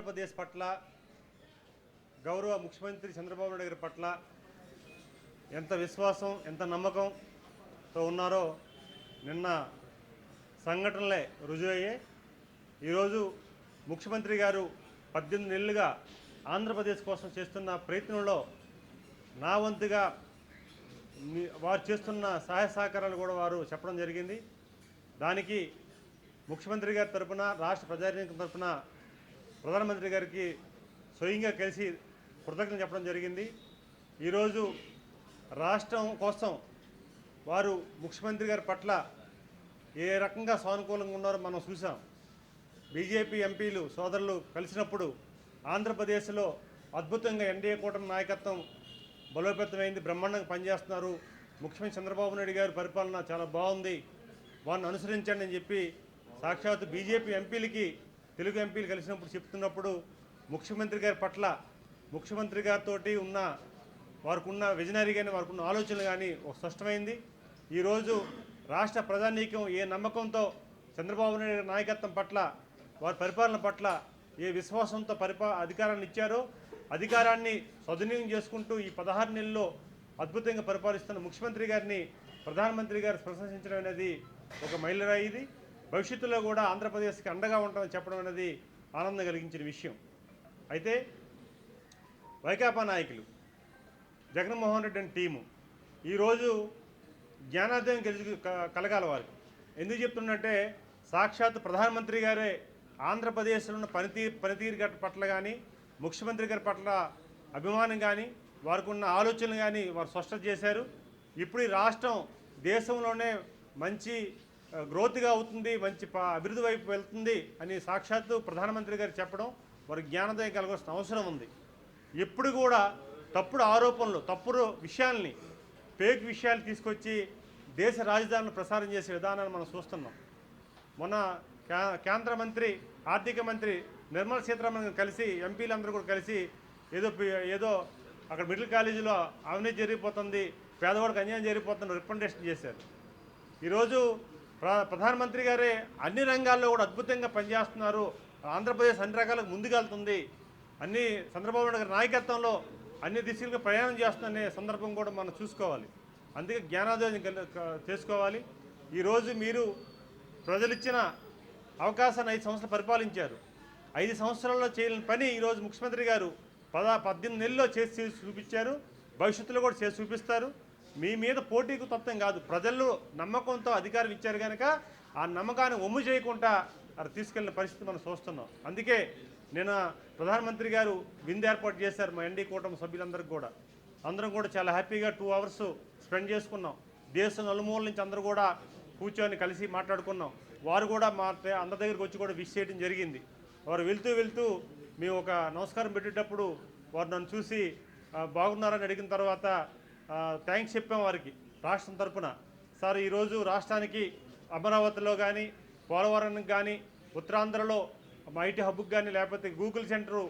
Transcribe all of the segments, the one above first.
ఆంధ్రప్రదేశ్ పట్ల గౌరవ ముఖ్యమంత్రి చంద్రబాబు నాయుడు గారి పట్ల ఎంత విశ్వాసం ఎంత నమ్మకంతో ఉన్నారో నిన్న సంఘటనలే రుజువయ్యాయి. ఈరోజు ముఖ్యమంత్రి గారు 18 నెలలుగా ఆంధ్రప్రదేశ్ కోసం చేస్తున్న ప్రయత్నంలో నా వంతుగా వారు చేస్తున్న సహాయ సహకారాలు కూడా వారు చెప్పడం జరిగింది. దానికి ముఖ్యమంత్రి గారి తరఫున రాష్ట్ర ప్రజానీకం తరఫున ప్రధానమంత్రి గారికి స్వయంగా కలిసి కృతజ్ఞతలు చెప్పడం జరిగింది. ఈరోజు రాష్ట్రం కోసం వారు ముఖ్యమంత్రి గారి పట్ల ఏ రకంగా సానుకూలంగా ఉన్నారో మనం చూసాం. బీజేపీ ఎంపీలు సోదరులు కలిసినప్పుడు ఆంధ్రప్రదేశ్లో అద్భుతంగా ఎన్డీఏ కూటమి నాయకత్వం బలోపేతమైంది, బ్రహ్మాండంగా పనిచేస్తున్నారు, ముఖ్యమంత్రి చంద్రబాబు నాయుడు గారి పరిపాలన చాలా బాగుంది, వారిని అనుసరించండి అని చెప్పి సాక్షాత్ బీజేపీ ఎంపీలకి తెలుగు ఎంపీలు కలిసినప్పుడు చెప్తున్నప్పుడు ముఖ్యమంత్రి గారి పట్ల ముఖ్యమంత్రి గారితో ఉన్న వారికి ఉన్న విజనరీ కానీ వారికి ఉన్న ఆలోచనలు కానీ ఒక స్పష్టమైంది. ఈరోజు రాష్ట్ర ప్రజానీకం ఏ నమ్మకంతో చంద్రబాబు నాయుడు గారి నాయకత్వం పట్ల వారి పరిపాలన పట్ల ఏ విశ్వాసంతో అధికారాన్ని ఇచ్చారో అధికారాన్ని సద్వినియోగం చేసుకుంటూ ఈ 16 నెలల్లో అద్భుతంగా పరిపాలిస్తున్న ముఖ్యమంత్రి గారిని ప్రధానమంత్రి గారు ప్రశంసించడం అనేది ఒక మైలురాయి. ఇది భవిష్యత్తులో కూడా ఆంధ్రప్రదేశ్కి అండగా ఉంటామని చెప్పడం అనేది ఆనందం కలిగించిన విషయం. అయితే వైకాపా నాయకులు జగన్మోహన్ రెడ్డి అని టీము ఈరోజు జ్ఞానోదయం కలగాలి వారికి. ఎందుకు చెప్తున్నట్టే సాక్షాత్ ప్రధానమంత్రి గారే ఆంధ్రప్రదేశ్లో ఉన్న పనితీరు పట్ల కానీ ముఖ్యమంత్రి గారి పట్ల అభిమానం కానీ వారికి ఉన్న ఆలోచనలు కానీ వారు స్పష్టత చేశారు. ఇప్పుడు ఈ రాష్ట్రం దేశంలోనే మంచి గ్రోత్గా అవుతుంది, మంచి అభివృద్ధి వైపు వెళ్తుంది అని సాక్షాత్తు ప్రధానమంత్రి గారు చెప్పడం వారికి జ్ఞానోదయం కలగాల్సిన అవసరం ఉంది. ఎప్పుడు కూడా తప్పుడు ఆరోపణలు తప్పుడు విషయాల్ని ఫేక్ విషయాలు తీసుకొచ్చి దేశ రాజధానిలో ప్రసారం చేసే విధానాన్ని మనం చూస్తున్నాం. మొన్న కేంద్ర మంత్రి ఆర్థిక మంత్రి నిర్మలా సీతారామన్ కలిసి ఎంపీలందరూ కూడా కలిసి ఏదో అక్కడ మిడిల్ కాలేజీలో అవినీతి జరిగిపోతుంది, పేదవాడికి అన్యాయం జరిగిపోతుంది రికమెండేషన్ చేశారు. ఈరోజు ప్రధానమంత్రి గారే అన్ని రంగాల్లో కూడా అద్భుతంగా పనిచేస్తున్నారు, ఆంధ్రప్రదేశ్ అన్ని రకాలకు ముందుకెళ్తుంది, అన్ని చంద్రబాబు నాయుడు గారి నాయకత్వంలో అన్ని దిశలుగా ప్రయాణం చేస్తున్న సందర్భం కూడా మనం చూసుకోవాలి. అందుకే జ్ఞానోదయం చేసుకోవాలి. ఈరోజు మీరు ప్రజలిచ్చిన అవకాశాన్ని 5 సంవత్సరాలు పరిపాలించారు. 5 సంవత్సరాల్లో చేయలేని పని ఈరోజు ముఖ్యమంత్రి గారు 18 నెలల్లో చేసి చూపించారు, భవిష్యత్తులో కూడా చేసి చూపిస్తారు. మీ మీద పోటీకు తత్వం కాదు, ప్రజల్లో నమ్మకంతో అధికారం ఇచ్చారు కనుక ఆ నమ్మకాన్ని ఒమ్ము చేయకుండా అది తీసుకెళ్లిన పరిస్థితి మనం చూస్తున్నాం. అందుకే నేను ప్రధానమంత్రి గారు విందు ఏర్పాటు చేశారు మా ఎన్డీ కూటమి సభ్యులందరికీ కూడా. అందరం కూడా చాలా హ్యాపీగా 2 అవర్స్ స్పెండ్ చేసుకున్నాం. దేశం నలుమూల నుంచి అందరూ కూడా కూర్చొని కలిసి మాట్లాడుకున్నాం. వారు కూడా మా అందరి దగ్గరికి వచ్చి కూడా విష్ చేయడం జరిగింది. వారు వెళ్తూ మేము ఒక నమస్కారం పెట్టేటప్పుడు వారు నన్ను చూసి బాగున్నారని అడిగిన తర్వాత థ్యాంక్స్ చెప్పాం వారికి రాష్ట్రం తరఫున. సార్ ఈరోజు రాష్ట్రానికి అమరావతిలో కానీ పోలవరానికి కానీ ఉత్తరాంధ్రలో మా ఐటీ హబ్కి కానీ లేకపోతే గూగుల్ సెంటరు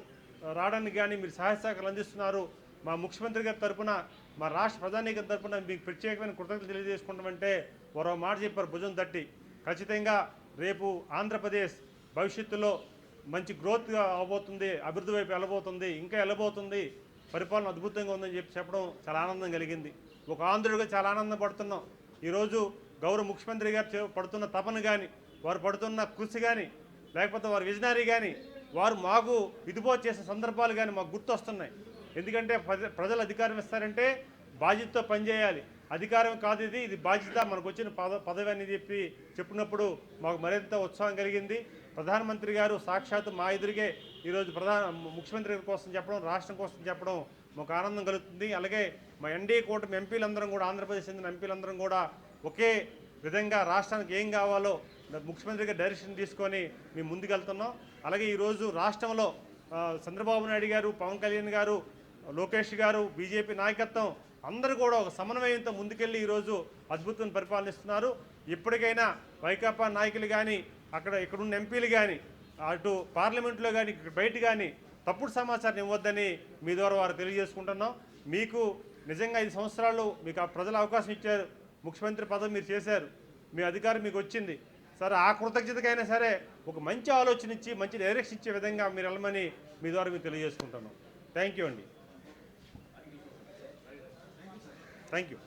రావడానికి కానీ మీరు సహాయ సహకారాలు అందిస్తున్నారు. మా ముఖ్యమంత్రి గారి తరఫున మా రాష్ట్ర ప్రధానికం తరఫున మీకు ప్రత్యేకమైన కృతజ్ఞతలు తెలియజేసుకుంటామంటే వారు మాట చెప్పారు భుజం తట్టి. ఖచ్చితంగా రేపు ఆంధ్రప్రదేశ్ భవిష్యత్తులో మంచి గ్రోత్గా అవబోతుంది, అభివృద్ధి వైపు వెళ్ళబోతుంది, ఇంకా వెళ్ళబోతుంది, పరిపాలన అద్భుతంగా ఉందని చెప్పడం చాలా ఆనందం కలిగింది. ఒక ఆంధ్రుడిగా చాలా ఆనందం పడుతున్నాం. ఈరోజు గౌరవ ముఖ్యమంత్రి గారు పడుతున్న తపన కానీ వారు పడుతున్న కృషి కానీ లేకపోతే వారి విజనరీ కానీ వారు మాకు విధిపోతు చేసే సందర్భాలు కానీ మాకు గుర్తొస్తున్నాయి. ఎందుకంటే ప్రజలు అధికారం ఇస్తారంటే బాధ్యతతో పనిచేయాలి, అధికారం కాదు ఇది బాధ్యత, మనకు వచ్చిన పదవి అని చెప్పినప్పుడు మాకు మరింత ఉత్సాహం కలిగింది. ప్రధానమంత్రి గారు సాక్షాత్తు మా ఎదురుగే ఈరోజు ముఖ్యమంత్రి కోసం చెప్పడం, రాష్ట్రం కోసం చెప్పడం మాకు ఆనందం కలుగుతుంది. అలాగే మా ఎన్డీఏ కూటమి ఎంపీలందరం కూడా ఆంధ్రప్రదేశ్ చెందిన ఎంపీలందరం కూడా ఒకే విధంగా రాష్ట్రానికి ఏం కావాలో ముఖ్యమంత్రి గారు డైరెక్షన్ తీసుకొని మేము ముందుకెళ్తున్నాం. అలాగే ఈరోజు రాష్ట్రంలో చంద్రబాబు నాయుడు గారు, పవన్ కళ్యాణ్ గారు, లోకేష్ గారు, బీజేపీ నాయకత్వం అందరూ కూడా ఒక సమన్వయంతో ముందుకెళ్ళి ఈరోజు అద్భుతం పరిపాలనిస్తున్నారు. ఇప్పటికైనా వైకాపా నాయకులు కానీ ఇక్కడున్న ఎంపీలు కానీ అటు పార్లమెంట్లో కానీ బయట కానీ తప్పుడు సమాచారం ఇవ్వద్దని మీ ద్వారా వారు తెలియజేసుకుంటున్నాం. మీకు నిజంగా 5 సంవత్సరాలు మీకు ఆ ప్రజలు అవకాశం ఇచ్చారు, ముఖ్యమంత్రి పదవి మీరు చేశారు, మీ అధికారం మీకు వచ్చింది. సరే ఆ కృతజ్ఞతకైనా సరే ఒక మంచి ఆలోచన ఇచ్చి మంచి డైరెక్షన్ ఇచ్చే విధంగా మీరు వెళ్ళమని మీ ద్వారా మీకు తెలియజేసుకుంటాను. థ్యాంక్ యూ అండి. Thank you.